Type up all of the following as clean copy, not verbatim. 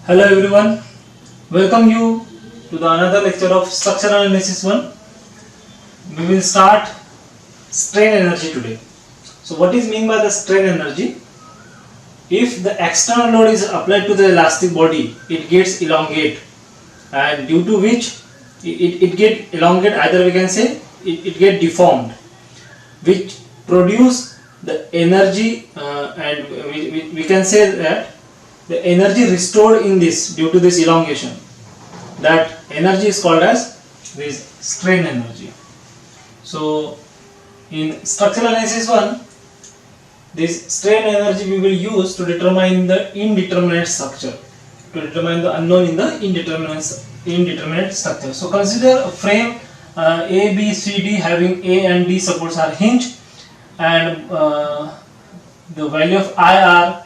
Hello everyone, welcome you to the another lecture of structural analysis 1. We will start strain energy today. So what is mean by the strain energy? If the external load is applied to the elastic body, it gets elongate, and due to which it get elongate, either we can say it get deformed, which produce the energy and we can say that the energy restored in this due to this elongation, that energy is called as this strain energy. So in structural analysis 1, this strain energy we will use to determine the indeterminate structure, to determine the unknown in the indeterminate structure. So consider a frame A, B, C, D having A and D supports are hinged, and the value of I are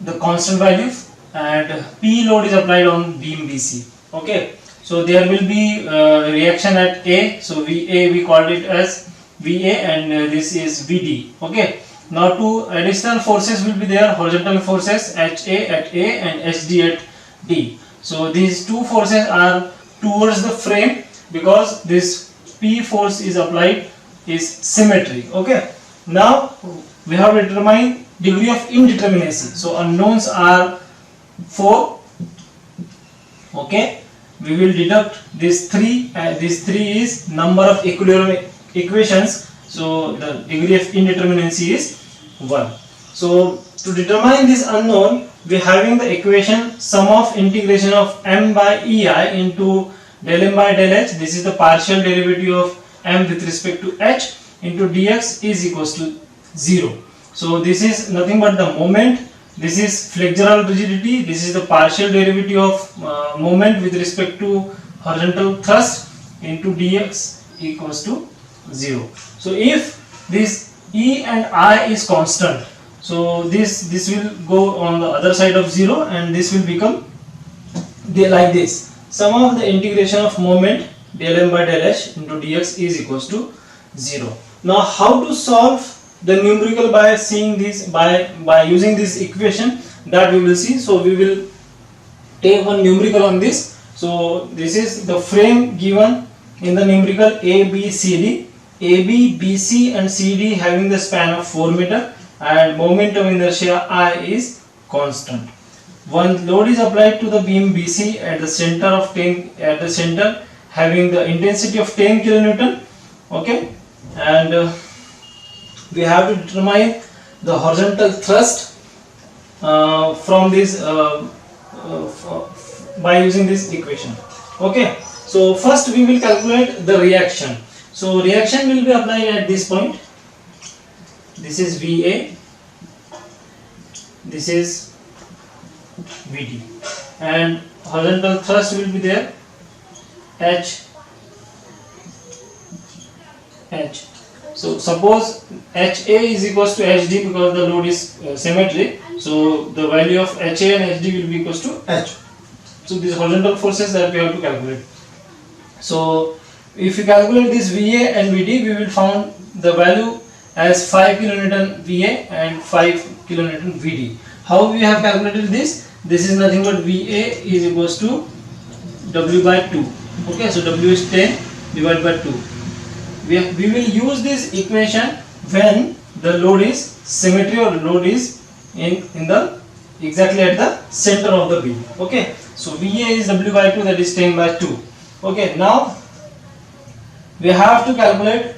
the constant value, and P load is applied on beam BC. Okay, so there will be reaction at A. So VA we called it as VA, and this is VD. Okay, now two additional forces will be there, horizontal forces HA at A and HD at D. So these two forces are towards the frame because this P force is applied is symmetry. Okay, now we have determined degree of indeterminacy. So unknowns are 4. Okay, we will deduct this 3, and this 3 is number of equilibrium equations. So the degree of indeterminacy is 1. So to determine this unknown, we are having the equation sum of integration of m by ei into del m by del h. This is the partial derivative of m with respect to h into dx is equals to 0. So this is nothing but the moment, this is flexural rigidity, this is the partial derivative of moment with respect to horizontal thrust into dx equals to 0. So if this E and I is constant, so this will go on the other side of 0, and this will become like this. Sum of the integration of moment del m by del h into dx is equals to 0. Now how to solve the numerical by seeing this, by using this equation, that we will see. So we will take one numerical on this. So this is the frame given in the numerical A, B, C, D. A, B, B, C and C, D having the span of 4 meter, and moment of inertia I is constant. One load is applied to the beam BC at the center of 10, at the center having the intensity of 10 kilonewton. Okay, and we have to determine the horizontal thrust from this by using this equation. Okay, so first we will calculate the reaction. So reaction will be applied at this point. This is VA, this is VD, and horizontal thrust will be there H. So suppose HA is equals to HD because the load is symmetric. So the value of HA and HD will be equals to H. So these horizontal forces that we have to calculate. So if we calculate this VA and VD, we will find the value as 5 kilonewton VA and 5 kilonewton VD. How we have calculated this? This is nothing but VA is equals to W by 2. Okay, so W is 10 divided by 2. We will use this equation when the load is symmetry or load is in the exactly at the center of the beam. Okay, so VA is W by 2, that is 10 by 2. Okay, now we have to calculate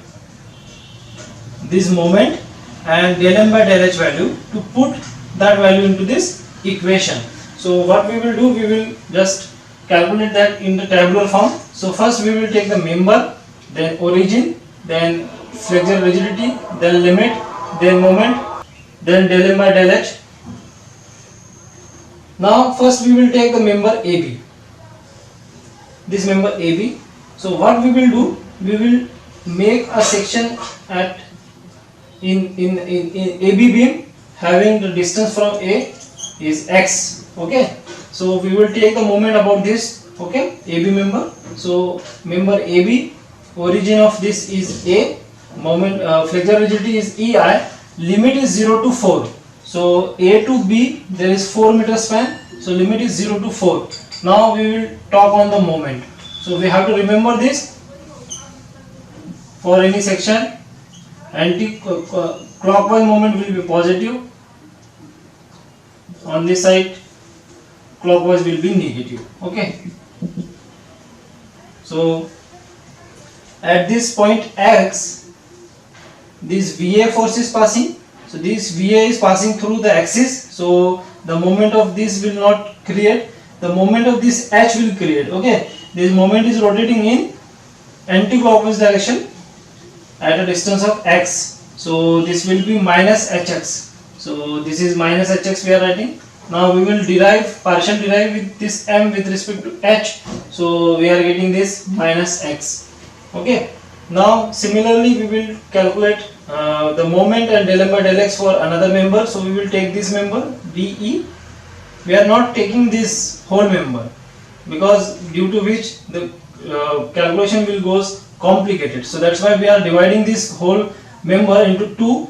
this moment and del m by del h value to put that value into this equation. So what we will do, we will just calculate that in the tabular form. So first we will take the member, then origin, then flexural rigidity, then limit, then moment, then del m by del h. Now first we will take the member AB, this member AB. So what we will do, we will make a section at in AB beam having the distance from A is x. Okay, so we will take the moment about this. Okay, AB member. So member AB, origin of this is A, moment flexural rigidity is EI, limit is 0 to 4. So A to B there is 4 meter span, So limit is 0 to 4. Now we will talk on the moment. So we have to remember this. For any section, anti-clockwise moment will be positive. On this side, clockwise will be negative. Okay. So at this point X, this VA force is passing. So this VA is passing through the axis. So the moment of this will not create. The moment of this H will create. Okay. This moment is rotating in anti-clockwise direction at a distance of X. So this will be minus Hx. So this is minus Hx we are writing. Now we will partial derive with this M with respect to H. So we are getting this minus X. Okay. Now similarly we will calculate the moment and del M by del X for another member. So we will take this member DE. We are not taking this whole member because due to which the calculation will goes complicated. So that's why we are dividing this whole member into two.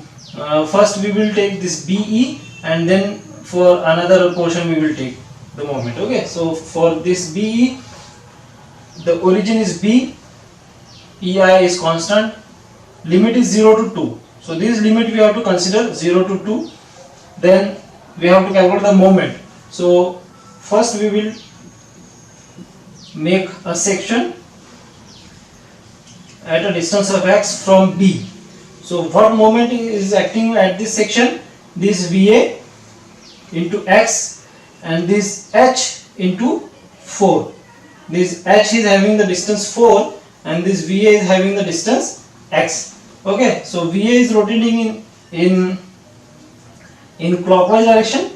First we will take this BE and then for another portion we will take the moment. Okay. So for this BE, the origin is B, EI is constant, limit is 0 to 2. So this limit we have to consider 0 to 2. Then we have to calculate the moment. So first we will make a section at a distance of X from B. So what moment is acting at this section? This VA into X and this H into 4. This H is having the distance 4 and this VA is having the distance X. Okay, so VA is rotating in clockwise direction.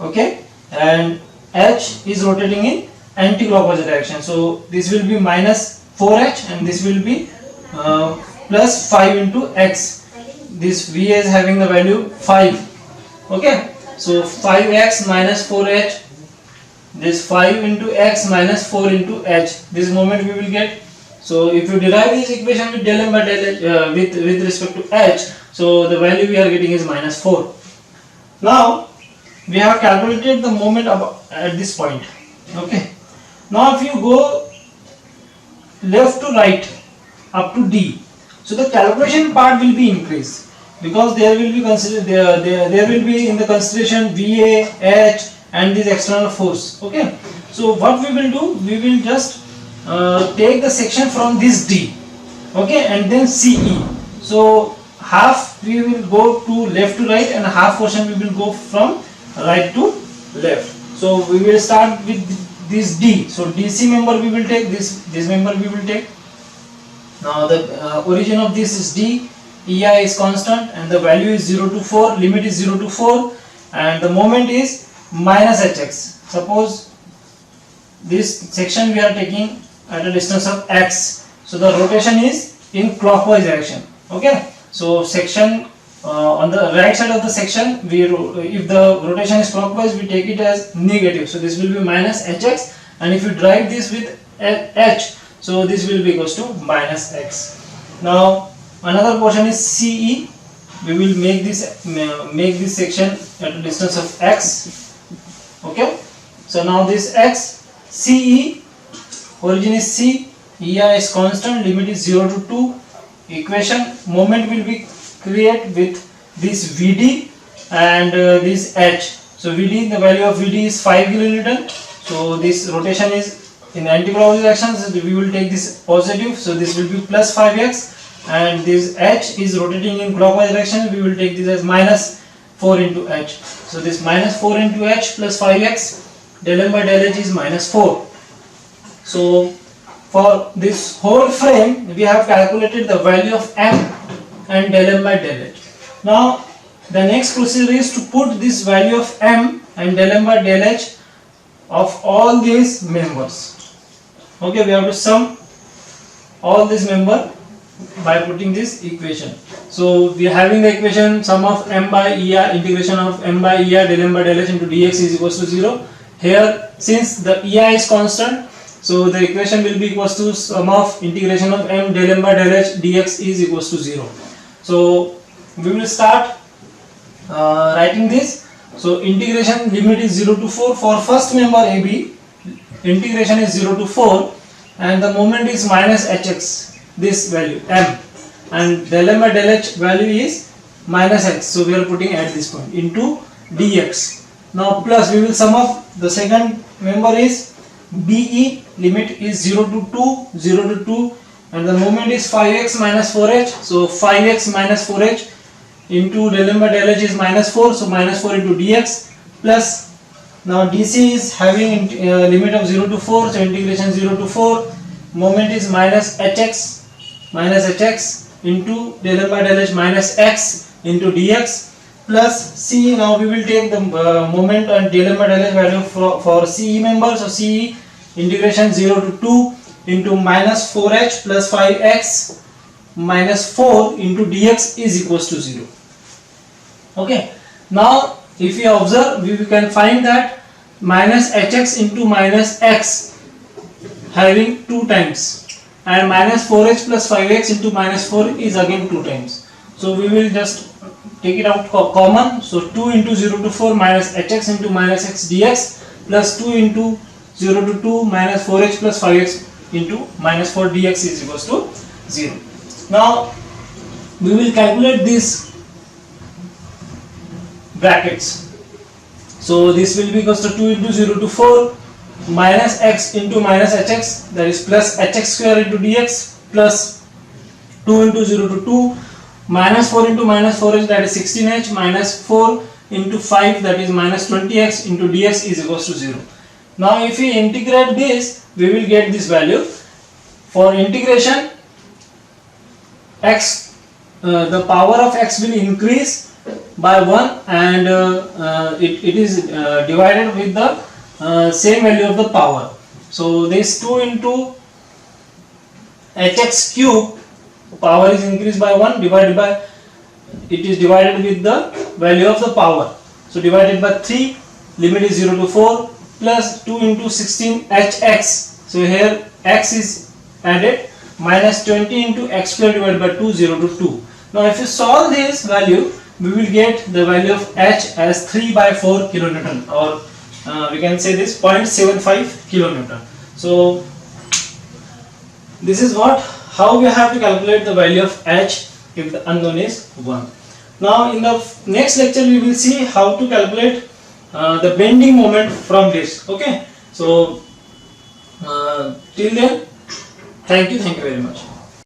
Okay, and H is rotating in anti-clockwise direction. So this will be minus 4H and this will be plus 5 into X. This VA is having the value 5. Okay, so 5X minus 4H. This 5 into X minus 4 into H. This moment we will get. So if you derive this equation with del M by del H with respect to H, so the value we are getting is minus 4. Now we have calculated the moment at this point. Okay. Now if you go left to right up to D, so the calculation part will be increased because there will be there will be in the consideration VA, H and this external force. Okay. So what we will do, we will just take the section from this D. Okay, and then CE. So half we will go to left to right and half portion we will go from right to left. So we will start with this D. So DC member we will take, this member we will take. Now the origin of this is D, EI is constant and the value is 0 to 4, limit is 0 to 4 and the moment is minus Hx. Suppose this section we are taking at a distance of X. So the rotation is in clockwise direction. Okay. So section on the right side of the section, if the rotation is clockwise, we take it as negative. So this will be minus Hx, and if you drive this with H, so this will be equals to minus X. Now another portion is CE. We will make this section at a distance of X. Okay. So now this X, CE, origin is C, EI is constant, limit is 0 to 2. Equation moment will be create with this VD and this H. So VD, the value of VD is 5 kilonewton. So this rotation is in anti-clockwise direction. So we will take this positive. So this will be plus 5x, and this H is rotating in clockwise direction. We will take this as minus 4 into H. So this minus 4 into H plus 5x, del M by del H is minus 4. So for this whole frame, we have calculated the value of M and del M by del H. Now the next procedure is to put this value of M and del M by del H of all these members. Okay, we have to sum all these members by putting this equation. So we are having the equation sum of M by ER, integration of M by ER del M by del H into dx is equals to 0. Here, since the EI is constant, so the equation will be equals to sum of integration of M del M by del H dx is equals to 0. So we will start writing this. So integration limit is 0 to 4 for first member AB. Integration is 0 to 4 and the moment is minus hx, this value m, and del m by del h value is minus x, so we are putting at this point into dx. Now plus we will sum up the second member is BE, limit is 0 to 2, 0 to 2 and the moment is 5x minus 4h, so 5x minus 4h into del m by del h is minus 4, so minus 4 into dx plus now dc is having limit of 0 to 4, so integration 0 to 4, moment is minus hx into del m by del h minus x into dx plus c. Now we will take the moment and del m by del h value for CE member, so CE integration 0 to 2 into minus 4h plus 5x minus 4 into dx is equals to 0. Okay, now if you observe, we can find that minus hx into minus x having 2 times and minus 4h plus 5x into minus 4 is again 2 times. So we will just take it out common, so 2 into 0 to 4 minus hx into minus x dx plus 2 into 0 to 2 minus 4h plus 5x into minus 4 dx is equals to 0. Now we will calculate this brackets. So this will be equals to 2 into 0 to 4 minus x into minus hx, that is plus hx square into dx plus 2 into 0 to 2 minus 4 into minus 4h, that is 16h, minus 4 into 5, that is minus 20x into dx is equals to 0. Now if we integrate this, we will get this value. For integration x, the power of x will increase by 1 and it is divided with the same value of the power. So this 2 into hx cube, power is increased by 1 divided by, it is divided with the value of the power. So divided by 3, limit is 0 to 4 plus 2 into 16 hx. So here x is added minus 20 into x square divided by 2, 0 to 2. Now if you solve this value, we will get the value of h as 3 by 4 kilonewton, or we can say this 0.75 kilonewton. So this is how we have to calculate the value of h if the unknown is 1. Now in the next lecture we will see how to calculate the bending moment from this. Okay, so till then, thank you very much.